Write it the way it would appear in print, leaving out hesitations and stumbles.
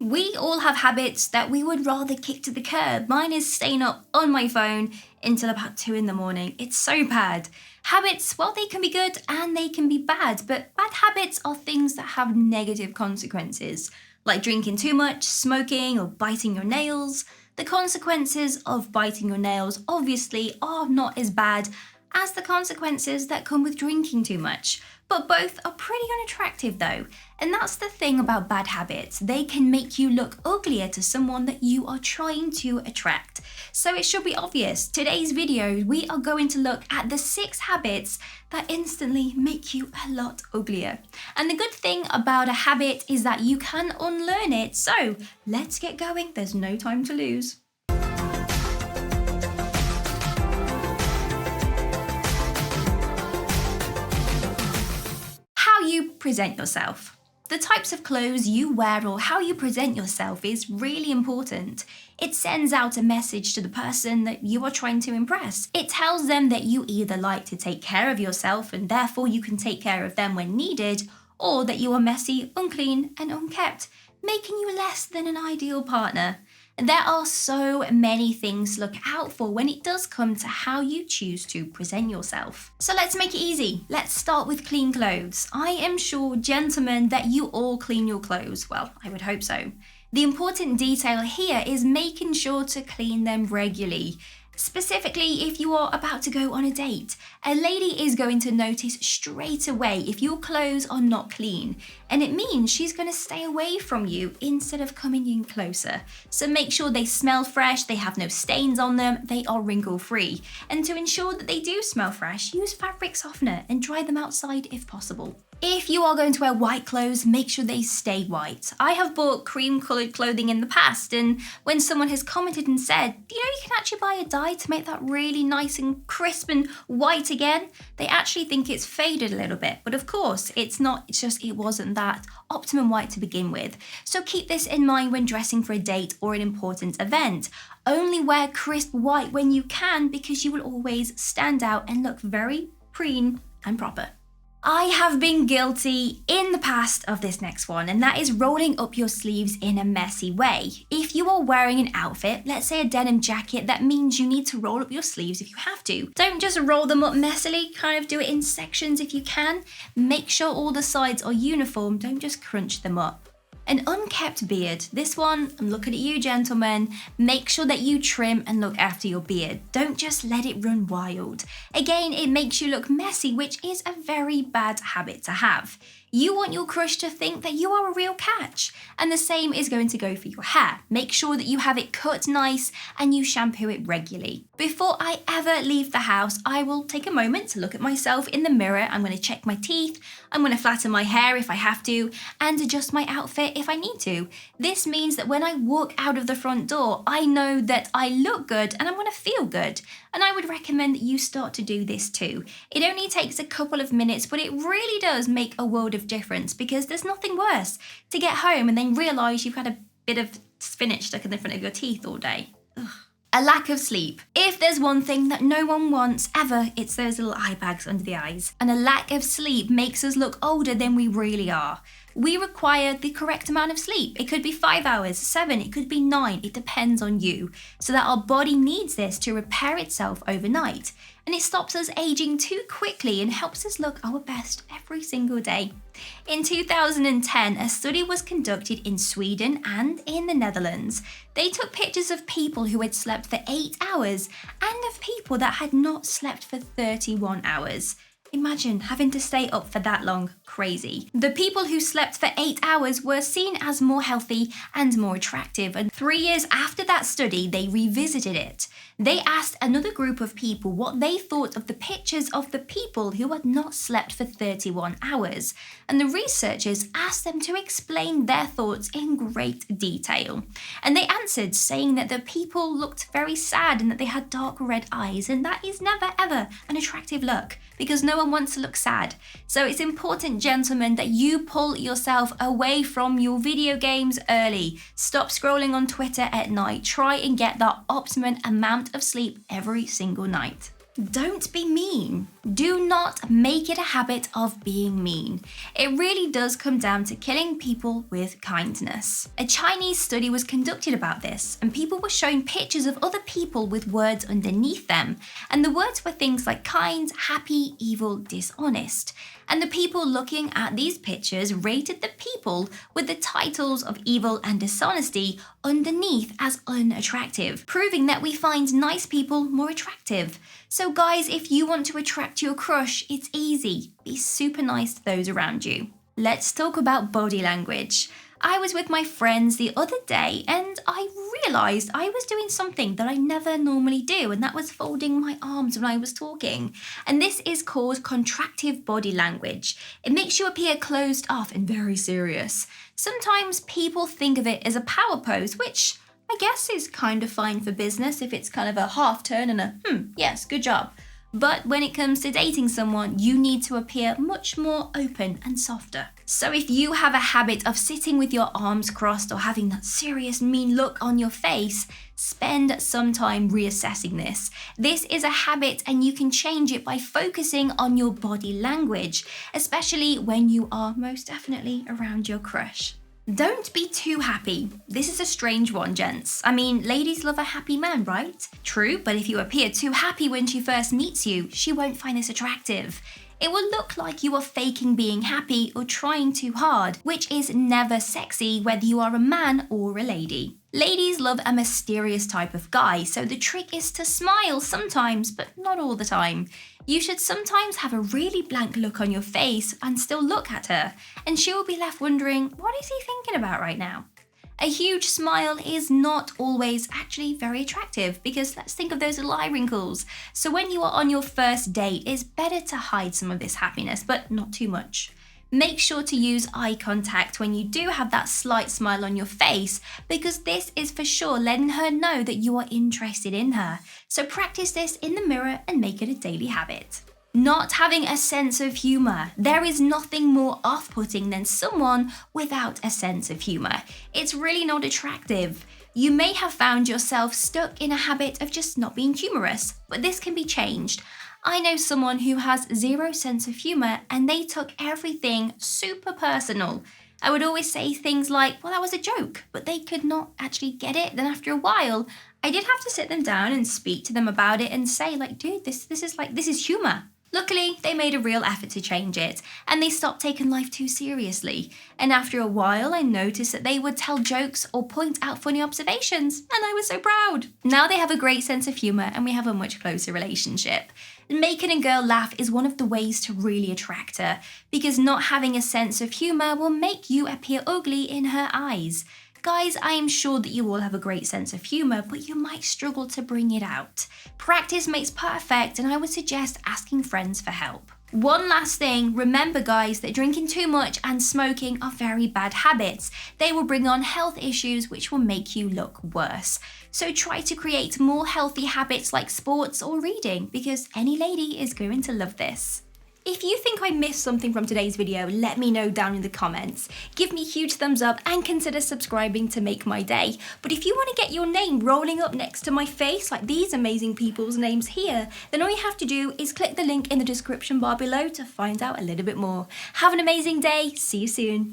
We all have habits that we would rather kick to the curb. Mine is staying up on my phone until about 2 in the morning. It's so bad. Habits, well, they can be good and they can be bad, but bad habits are things that have negative consequences, like drinking too much, smoking, or biting your nails. The consequences of biting your nails obviously are not as bad as the consequences that come with drinking too much. But both are pretty unattractive though. And that's the thing about bad habits. They can make you look uglier to someone that you are trying to attract. So it should be obvious. Today's video, we are going to look at the 6 habits that instantly make you a lot uglier. And the good thing about a habit is that you can unlearn it. So let's get going. There's no time to lose. You present yourself. The types of clothes you wear or how you present yourself is really important. It sends out a message to the person that you are trying to impress. It tells them that you either like to take care of yourself and therefore you can take care of them when needed, or that you are messy, unclean, and unkept, making you less than an ideal partner. There are so many things to look out for when it does come to how you choose to present yourself. So let's make it easy. Let's start with clean clothes. I am sure, gentlemen, that you all clean your clothes. Well, I would hope so. The important detail here is making sure to clean them regularly. Specifically, if you are about to go on a date, a lady is going to notice straight away if your clothes are not clean, and it means she's going to stay away from you instead of coming in closer. So make sure they smell fresh, they have no stains on them, they are wrinkle-free. And to ensure that they do smell fresh, use fabric softener and dry them outside if possible. If you are going to wear white clothes, make sure they stay white. I have bought cream-coloured clothing in the past, and when someone has commented and said, you can actually buy a dye to make that really nice and crisp and white again, they actually think it's faded a little bit. But of course, it's not, it's just it wasn't that optimum white to begin with. So keep this in mind when dressing for a date or an important event. Only wear crisp white when you can, because you will always stand out and look very preen and proper. I have been guilty in the past of this next one, and that is rolling up your sleeves in a messy way. If you are wearing an outfit, let's say a denim jacket, that means you need to roll up your sleeves if you have to. Don't just roll them up messily, kind of do it in sections if you can. Make sure all the sides are uniform, don't just crunch them up. An unkept beard. This one, I'm looking at you, gentlemen. Make sure that you trim and look after your beard. Don't just let it run wild. Again, it makes you look messy, which is a very bad habit to have. You want your crush to think that you are a real catch. And the same is going to go for your hair. Make sure that you have it cut nice and you shampoo it regularly. Before I ever leave the house, I will take a moment to look at myself in the mirror. I'm going to check my teeth. I'm going to flatten my hair if I have to, and adjust my outfit if I need to. This means that when I walk out of the front door, I know that I look good and I'm going to feel good. And I would recommend that you start to do this too. It only takes a couple of minutes, but it really does make a world of difference, because there's nothing worse to get home and then realise you've had a bit of spinach stuck in the front of your teeth all day. Ugh. A lack of sleep. If there's one thing that no one wants ever, it's those little eye bags under the eyes. And a lack of sleep makes us look older than we really are. We require the correct amount of sleep. It could be 5 hours, 7, it could be 9, it depends on you. So that our body needs this to repair itself overnight. And it stops us aging too quickly and helps us look our best every single day. In 2010, a study was conducted in Sweden and in the Netherlands. They took pictures of people who had slept for 8 hours and of people that had not slept for 31 hours. Imagine having to stay up for that long. Crazy. The people who slept for 8 hours were seen as more healthy and more attractive, and 3 years after that study, they revisited it. They asked another group of people what they thought of the pictures of the people who had not slept for 31 hours, and the researchers asked them to explain their thoughts in great detail. And they answered, saying that the people looked very sad and that they had dark red eyes, and that is never ever an attractive look, because no one wants to look sad. So it's important, gentlemen, that you pull yourself away from your video games early. Stop scrolling on Twitter at night. Try and get that optimum amount of sleep every single night. Don't be mean. Do not make it a habit of being mean. It really does come down to killing people with kindness. A Chinese study was conducted about this, and people were shown pictures of other people with words underneath them, and the words were things like kind, happy, evil, dishonest. And the people looking at these pictures rated the people with the titles of evil and dishonesty underneath as unattractive, proving that we find nice people more attractive. So guys, if you want to attract your crush, it's easy. Be super nice to those around you. Let's talk about body language. I was with my friends the other day and I realised I was doing something that I never normally do, and that was folding my arms when I was talking. And this is called contractive body language. It makes you appear closed off and very serious. Sometimes people think of it as a power pose, which I guess is kind of fine for business if it's kind of a half turn and a yes, good job. But when it comes to dating someone, you need to appear much more open and softer. So if you have a habit of sitting with your arms crossed or having that serious mean look on your face, spend some time reassessing this. This is a habit and you can change it by focusing on your body language, especially when you are most definitely around your crush. Don't be too happy. This is a strange one, gents. I mean, ladies love a happy man, right? True, but if you appear too happy when she first meets you, she won't find this attractive. It will look like you are faking being happy or trying too hard, which is never sexy whether you are a man or a lady. Ladies love a mysterious type of guy, so the trick is to smile sometimes, but not all the time. You should sometimes have a really blank look on your face and still look at her, and she will be left wondering, what is he thinking about right now? A huge smile is not always actually very attractive, because let's think of those little eye wrinkles. So when you are on your first date, it's better to hide some of this happiness, but not too much. Make sure to use eye contact when you do have that slight smile on your face, because this is for sure letting her know that you are interested in her. So practice this in the mirror and make it a daily habit. Not having a sense of humour. There is nothing more off-putting than someone without a sense of humour. It's really not attractive. You may have found yourself stuck in a habit of just not being humorous, but this can be changed. I know someone who has zero sense of humour and they took everything super personal. I would always say things like, well, that was a joke, but they could not actually get it. Then after a while, I did have to sit them down and speak to them about it and say, like, dude, this is humour. Luckily, they made a real effort to change it, and they stopped taking life too seriously. And after a while, I noticed that they would tell jokes or point out funny observations, and I was so proud. Now they have a great sense of humour, and we have a much closer relationship. Making a girl laugh is one of the ways to really attract her, because not having a sense of humour will make you appear ugly in her eyes. Guys, I am sure that you all have a great sense of humour, but you might struggle to bring it out. Practice makes perfect, and I would suggest asking friends for help. One last thing, remember guys that drinking too much and smoking are very bad habits. They will bring on health issues which will make you look worse. So try to create more healthy habits like sports or reading, because any lady is going to love this. If you think I missed something from today's video, let me know down in the comments. Give me a huge thumbs up and consider subscribing to make my day. But if you want to get your name rolling up next to my face like these amazing people's names here, then all you have to do is click the link in the description bar below to find out a little bit more. Have an amazing day. See you soon.